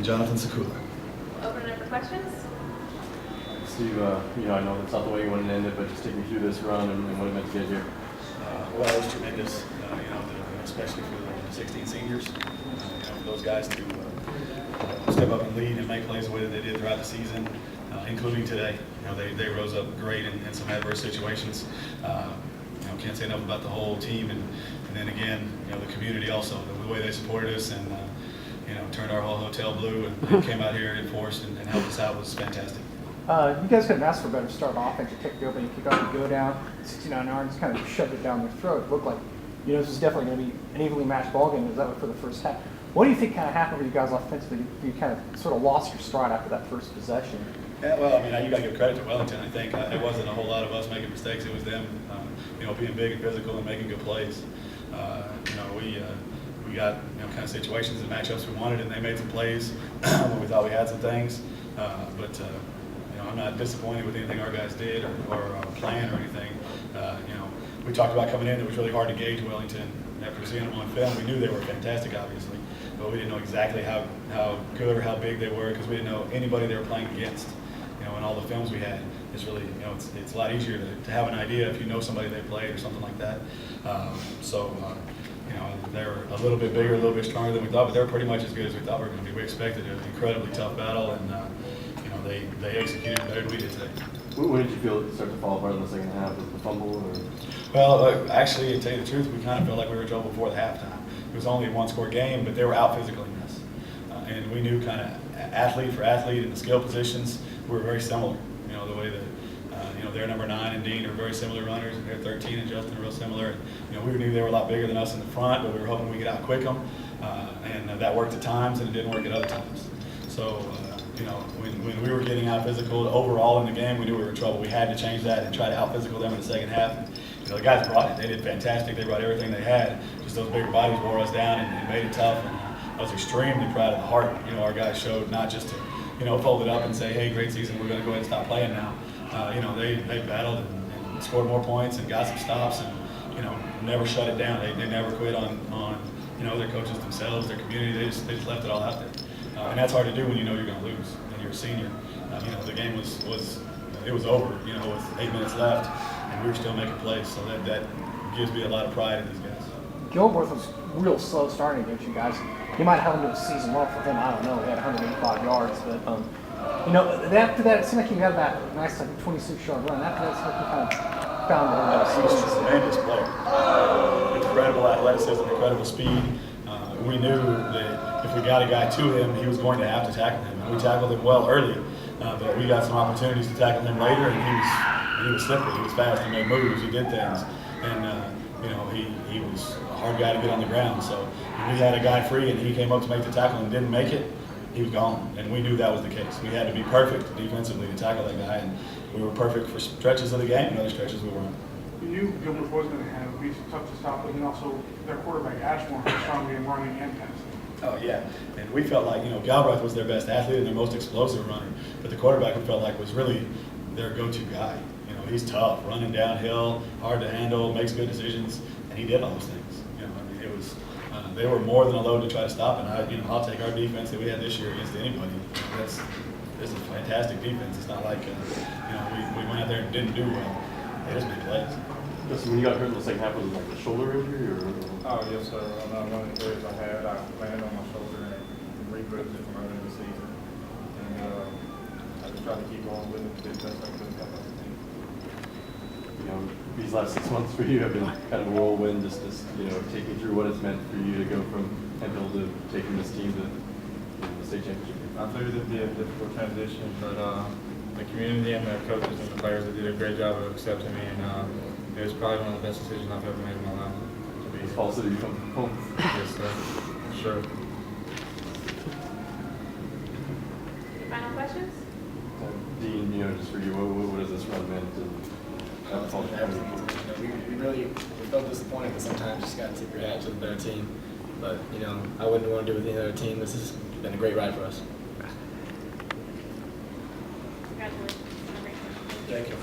and Jonathon Sekula. Open it up for questions. Steve, I know that's not the way you wanted to end it, but just take me through this run and what it meant to get here. Well, it was tremendous, especially for the 16 seniors. For those guys to step up and lead and make plays the way that they did throughout the season, including today. They rose up great in some adverse situations. Can't say enough about the whole team, and then again, the community also, the way they supported us and turned our whole hotel blue and came out here and enforced and helped us out was fantastic. You guys couldn't ask for a better start on offense. You take the opening kick off, you go down, 69 yards, kind of shoved it down their throat. It looked like, this was definitely going to be an evenly matched ball game. Is that for the first half? What do you think kind of happened for you guys offensively? You kind of sort of lost your stride after that first possession. Yeah, well, you got to give credit to Wellington. I think it wasn't a whole lot of us making mistakes. It was them, being big and physical and making good plays. We got kind of situations and matchups we wanted, and they made some plays when we thought we had some things. But I'm not disappointed with anything our guys did or our plan or anything. We talked about coming in. It was really hard to gauge Wellington after seeing them on film. We knew they were fantastic, obviously, but we didn't know exactly how good or how big they were because we didn't know anybody they were playing against. In all the films we had, it's really, it's a lot easier to have an idea if you know somebody they played or something like that. They were a little bit bigger, a little bit stronger than we thought, but they were pretty much as good as we thought we were going to be. We expected an incredibly tough battle, and they executed better than we did today. When did you feel it start to fall apart in the second half? Was it the fumble? Or? Well, actually, to tell you the truth, we kind of felt like we were in trouble before the halftime. It was only a one-score game, but they were out physicaling us, and we knew kind of athlete for athlete in the skill positions. We were very similar. The way that they're number 9 and Dean are very similar runners, and they're 13 and Justin are real similar. We knew they were a lot bigger than us in the front, but we were hoping we could out-quick them, and that worked at times, and it didn't work at other times. So, when we were getting out physical overall in the game, we knew we were in trouble. We had to change that and try to out-physical them in the second half. The guys brought it. They did fantastic. They brought everything they had. Just those bigger bodies wore us down and made it tough. And I was extremely proud of the heart our guys showed, not just to fold it up and say, hey, great season, we're going to go ahead and stop playing now. They battled and scored more points and got some stops and, never shut it down. They never quit on their coaches themselves, their community. They just left it all out there. And that's hard to do when you're going to lose and you're a senior. The game was over, with 8 minutes left, and we were still making plays. So that gives me a lot of pride in these guys. Gilworth was real slow starting against you guys. You might have held him to the season well for him. I don't know. He had 185 yards, but after that, it seemed like you had that nice 26-yard run. After that, it seemed like you kind of found He was a tremendous player. Incredible athleticism, incredible speed. We knew that if we got a guy to him, he was going to have to tackle him. And we tackled him well early, but we got some opportunities to tackle him later, and he was slippery. He was fast. He made moves. He did things, and he was a hard guy to get on the ground. So if we had a guy free and he came up to make the tackle and didn't make it, he was gone. And we knew that was the case. We had to be perfect defensively to tackle that guy, and we were perfect for stretches of the game and other stretches we weren't. You knew Gilbert was going to be tough to stop, but then also their quarterback Ashmore was strongly in running and passing. Oh yeah, and we felt like Galbraith was their best athlete and their most explosive runner, but the quarterback we felt like was really their go-to guy. He's tough, running downhill, hard to handle, makes good decisions, and he did all those things. It was they were more than a load to try to stop, and I'll take our defense that we had this year against anybody. This is a fantastic defense. It's not like we went out there and didn't do well. They just made plays. When you got hurt in the second half, was it like a shoulder injury or? Oh yes, sir. On one of the plays I had, I landed on my shoulder and regripped it from early in the season, and I just tried to keep going with it, did the best I could. These last 6 months for you have been kind of a whirlwind. Just take me through what it's meant for you to go from Hemphill to taking this team to the state championship. I figured it'd be a difficult transition, but the community and the coaches and the players did a great job of accepting me, and it was probably one of the best decisions I've ever made in my life. To be Fall City, you come home. Yes, sir. Sure. Any final questions? Dean, just for you, what has this run meant? We felt disappointed, but sometimes you just got to tip your hat to the better team. But I wouldn't want to do it with any other team. This has been a great ride for us. Congratulations. Thank you.